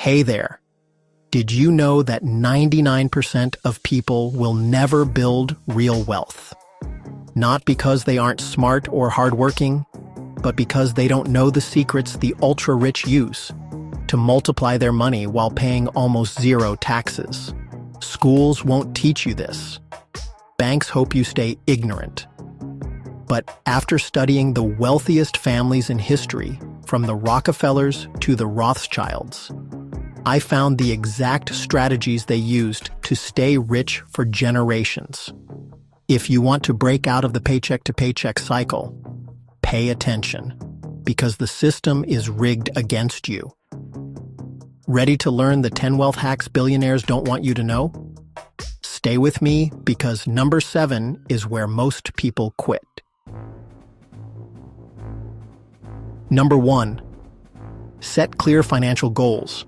Hey there. Did you know that 99% of people will never build real wealth? Not because they aren't smart or hardworking, but because they don't know the secrets the ultra-rich use to multiply their money while paying almost zero taxes. Schools won't teach you this. Banks hope you stay ignorant. But after studying the wealthiest families in history, from the Rockefellers to the Rothschilds, I found the exact strategies they used to stay rich for generations. If you want to break out of the paycheck-to-paycheck cycle, pay attention, because the system is rigged against you. Ready to learn the 10 wealth hacks billionaires don't want you to know? Stay with me, because number 7 is where most people quit. Number 1. Set clear financial goals.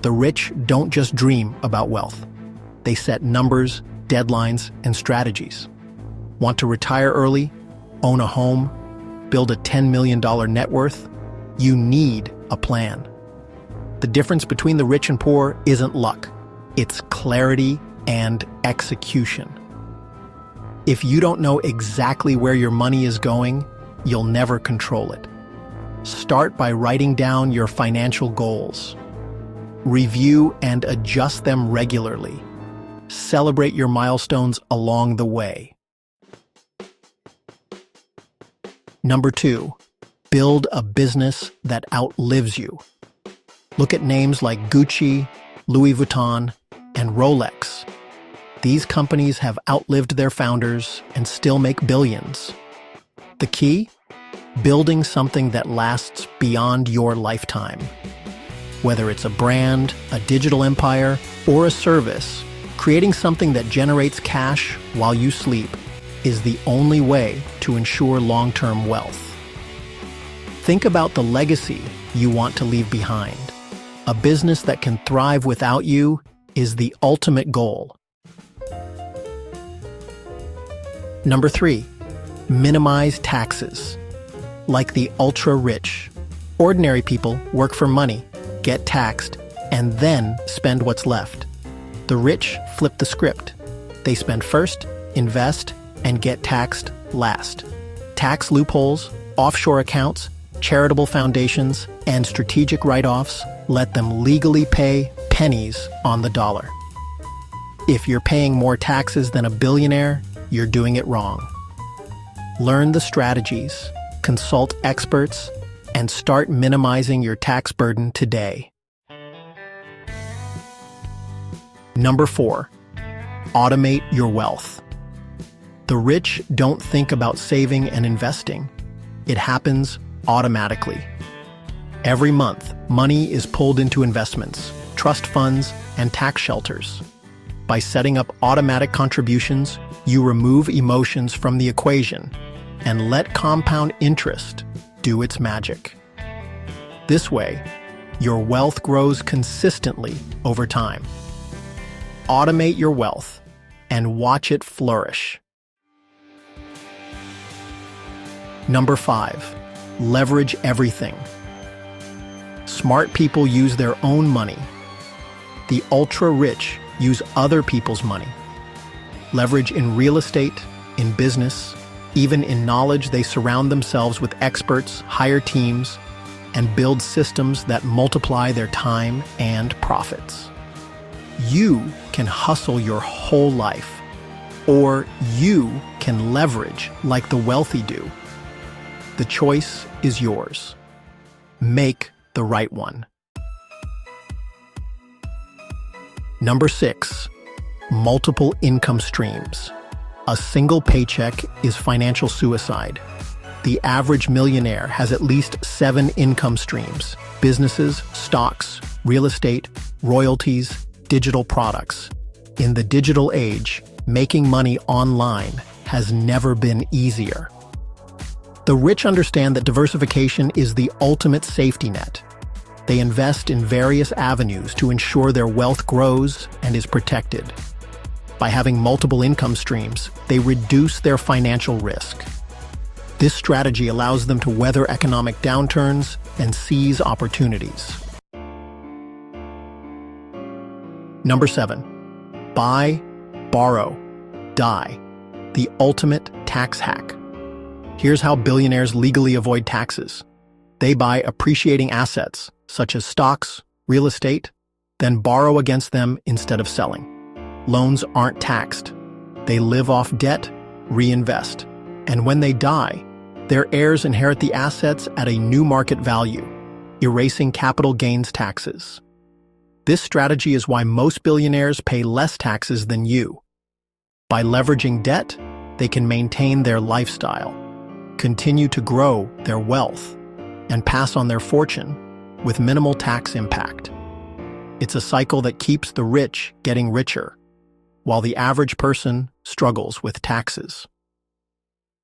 The rich don't just dream about wealth. They set numbers, deadlines, and strategies. Want to retire early? Own a home? Build a $10 million net worth? You need a plan. The difference between the rich and poor isn't luck. It's clarity and execution. If you don't know exactly where your money is going, you'll never control it. Start by writing down your financial goals. Review and adjust them regularly. Celebrate your milestones along the way. Number 2, build a business that outlives you. Look at names like Gucci, Louis Vuitton, and Rolex. These companies have outlived their founders and still make billions. The key? Building something that lasts beyond your lifetime. Whether it's a brand, a digital empire, or a service, creating something that generates cash while you sleep is the only way to ensure long-term wealth. Think about the legacy you want to leave behind. A business that can thrive without you is the ultimate goal. Number 3, minimize taxes. Like the ultra-rich, ordinary people work for money, get taxed, and then spend what's left. The rich flip the script. They spend first, invest, and get taxed last. Tax loopholes, offshore accounts, charitable foundations, and strategic write-offs let them legally pay pennies on the dollar. If you're paying more taxes than a billionaire, you're doing it wrong. Learn the strategies, consult experts, and start minimizing your tax burden today. Number 4, automate your wealth. The rich don't think about saving and investing. It happens automatically. Every month, money is pulled into investments, trust funds, and tax shelters. By setting up automatic contributions, you remove emotions from the equation and let compound interest do its magic. This way, your wealth grows consistently over time. Automate your wealth and watch it flourish. Number 5, leverage everything. Smart people use their own money. The ultra-rich use other people's money. Leverage in real estate, in business, even in knowledge. They surround themselves with experts, hire teams, and build systems that multiply their time and profits. You can hustle your whole life, or you can leverage like the wealthy do. The choice is yours. Make the right one. Number 6, multiple income streams. A single paycheck is financial suicide. The average millionaire has at least 7 income streams: businesses, stocks, real estate, royalties, digital products. In the digital age, making money online has never been easier. The rich understand that diversification is the ultimate safety net. They invest in various avenues to ensure their wealth grows and is protected. By having multiple income streams, they reduce their financial risk. This strategy allows them to weather economic downturns and seize opportunities. Number 7. Buy, borrow, die. The ultimate tax hack. Here's how billionaires legally avoid taxes. They buy appreciating assets, such as stocks, real estate, then borrow against them instead of selling. Loans aren't taxed. They live off debt, reinvest. And when they die, their heirs inherit the assets at a new market value, erasing capital gains taxes. This strategy is why most billionaires pay less taxes than you. By leveraging debt, they can maintain their lifestyle, continue to grow their wealth, and pass on their fortune with minimal tax impact. It's a cycle that keeps the rich getting richer, while the average person struggles with taxes.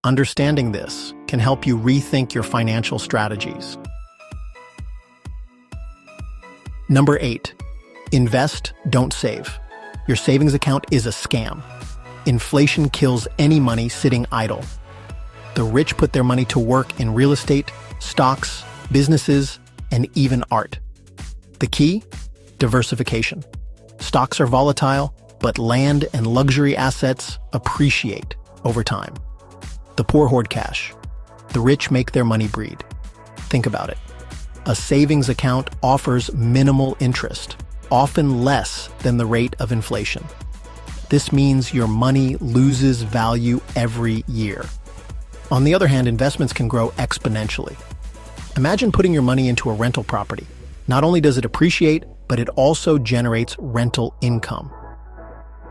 Understanding this can help you rethink your financial strategies. Number 8. Invest, don't save. Your savings account is a scam. Inflation kills any money sitting idle. The rich put their money to work in real estate, stocks, businesses, and even art. The key? Diversification. Stocks are volatile, but land and luxury assets appreciate over time. The poor hoard cash. The rich make their money breed. Think about it. A savings account offers minimal interest, often less than the rate of inflation. This means your money loses value every year. On the other hand, investments can grow exponentially. Imagine putting your money into a rental property. Not only does it appreciate, but it also generates rental income.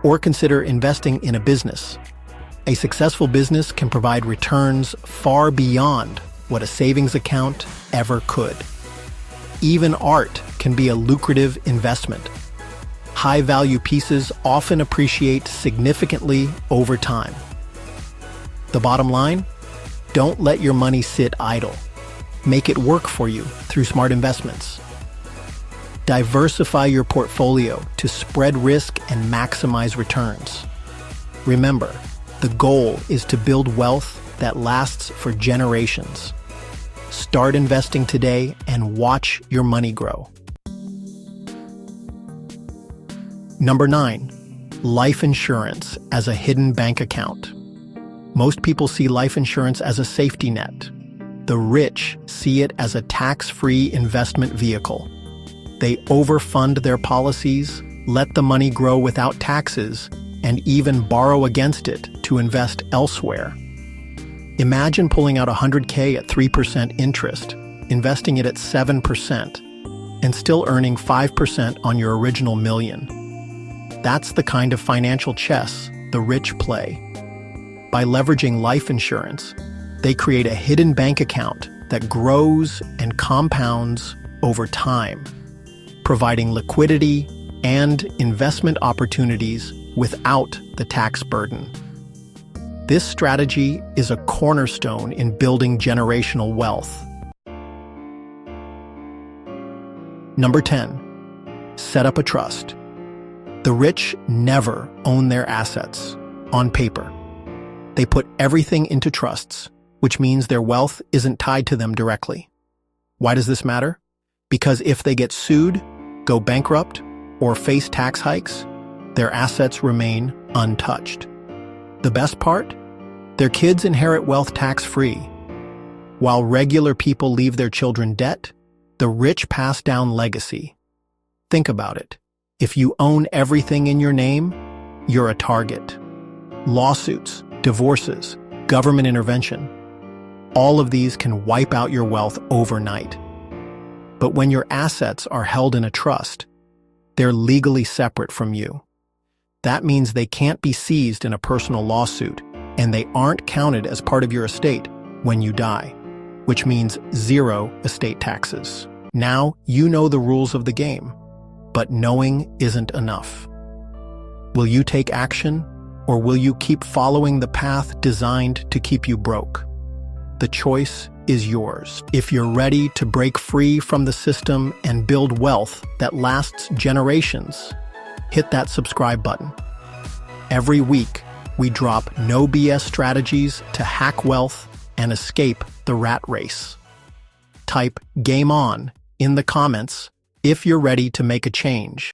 Or consider investing in a business. A successful business can provide returns far beyond what a savings account ever could. Even art can be a lucrative investment. High-value pieces often appreciate significantly over time. The bottom line? Don't let your money sit idle. Make it work for you through smart investments. Diversify your portfolio to spread risk and maximize returns. Remember, the goal is to build wealth that lasts for generations. Start investing today and watch your money grow. Number 9. Life insurance as a hidden bank account. Most people see life insurance as a safety net. The rich see it as a tax-free investment vehicle. They overfund their policies, let the money grow without taxes, and even borrow against it to invest elsewhere. Imagine pulling out $100K at 3% interest, investing it at 7%, and still earning 5% on your original million. That's the kind of financial chess the rich play. By leveraging life insurance, they create a hidden bank account that grows and compounds over time, providing liquidity and investment opportunities without the tax burden. This strategy is a cornerstone in building generational wealth. Number 10. Set up a trust. The rich never own their assets on paper. They put everything into trusts, which means their wealth isn't tied to them directly. Why does this matter? Because if they get sued, go bankrupt, or face tax hikes, their assets remain untouched. The best part? Their kids inherit wealth tax-free. While regular people leave their children debt, the rich pass down legacy. Think about it. If you own everything in your name, you're a target. Lawsuits, divorces, government intervention, all of these can wipe out your wealth overnight. But when your assets are held in a trust, they're legally separate from you. That means they can't be seized in a personal lawsuit, and they aren't counted as part of your estate when you die, which means 0 estate taxes. Now you know the rules of the game, but knowing isn't enough. Will you take action, or will you keep following the path designed to keep you broke? The choice is yours. If you're ready to break free from the system and build wealth that lasts generations, hit that subscribe button. Every week, we drop no BS strategies to hack wealth and escape the rat race. Type "Game On" in the comments if you're ready to make a change.